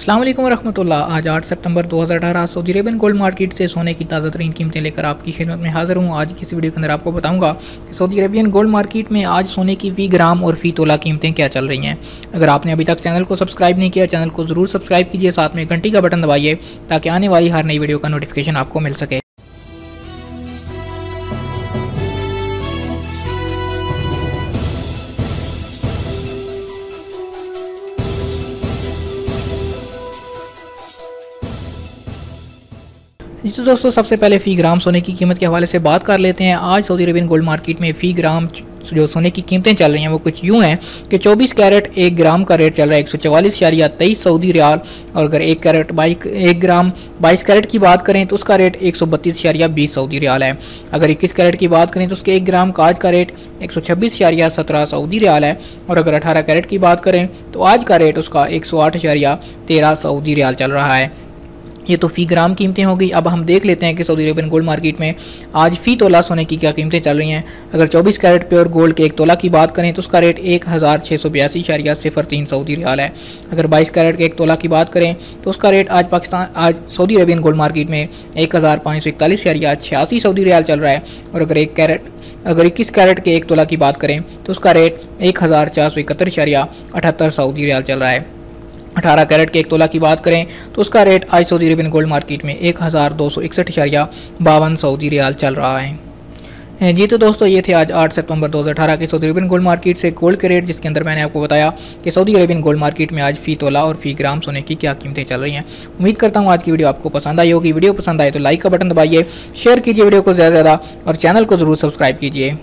अस्सलाम वालेकुम रहमतुल्लाह। आज 8 सितंबर 2018 सऊदी अरेबियन गोल्ड मार्केट से सोने की ताज़ा तरीन कीमतें लेकर आपकी खिदमत में हाजिर हूँ। आज की इस वीडियो के अंदर आपको बताऊंगा कि सऊदी अरेबियन गोल्ड मार्केट में आज सोने की फ़ी ग्राम और फ़ी तोला कीमतें क्या चल रही हैं। अगर आपने अभी तक चैनल को सब्सक्राइब नहीं किया, चैनल को ज़रूर सब्सक्राइब कीजिए, साथ में घंटी का बटन दबाइए ताकि आने वाली हर नई वीडियो का नोटिफिकेशन आपको मिल सके। जी तो दोस्तों, सबसे पहले फ़ी ग्राम सोने की कीमत के हवाले से बात कर लेते हैं। आज सऊदी अरेबियन गोल्ड मार्केट में फ़ी ग्राम जो सोने की कीमतें चल रही हैं वो कुछ यूँ हैं कि 24 कैरेट 1 ग्राम का रेट चल रहा है 144.23 सऊदी रियाल, और अगर 1 ग्राम 22 कैरेट की बात करें तो उसका रेट 132.20 सऊदी रियाल है। अगर 21 कैरेट की बात करें तो उसके 1 ग्राम का आज का रेट 126.17 सऊदी रियाल है, और अगर 18 कैरेट की बात करें तो आज का रेट उसका 108.13 सऊदी रियाल चल रहा है। ये तो फ़ी ग्राम कीमतें हो गई। अब हम देख लेते हैं कि सऊदी अरेबियन गोल्ड मार्केट में आज फ़ी तोला सोने की क्या कीमतें चल रही हैं। अगर 24 कैरेट प्योर गोल्ड के 1 तोला की बात करें तो उसका रेट 1682.03 सऊदी रियाल है। अगर 22 कैरेट के 1 तोला की बात करें तो उसका रेट आज सऊदी अरेबियन गोल्ड मार्केट में 1541.86 सऊदी रियाल चल रहा है, और अगर 21 कैरेट के 1 तोला की बात करें तो उसका रेट 1471.78 सऊदी रियाल चल रहा है। 18 कैरेट के 1 तोला की बात करें तो उसका रेट आज सऊदी अरेबियन गोल्ड मार्केट में 1261.52 सऊदी रियाल चल रहा है। जी तो दोस्तों, ये थे आज 8 सितंबर 2018 के सऊदी अरेबियन गोल्ड मार्केट से गोल्ड के रेट, जिसके अंदर मैंने आपको बताया कि सऊदी अरेबियन गोल्ड मार्केट में आज फ़ी तोला और फ़ी ग्राम सोने की क्या कीमतें चल रही हैं। उम्मीद करता हूँ आज की वीडियो आपको पसंद आई होगी। वीडियो पसंद आए तो लाइक का बटन दबाइए, शेयर कीजिए वीडियो को ज़्यादा से ज़्यादा, और चैनल को ज़रूर सब्सक्राइब कीजिए।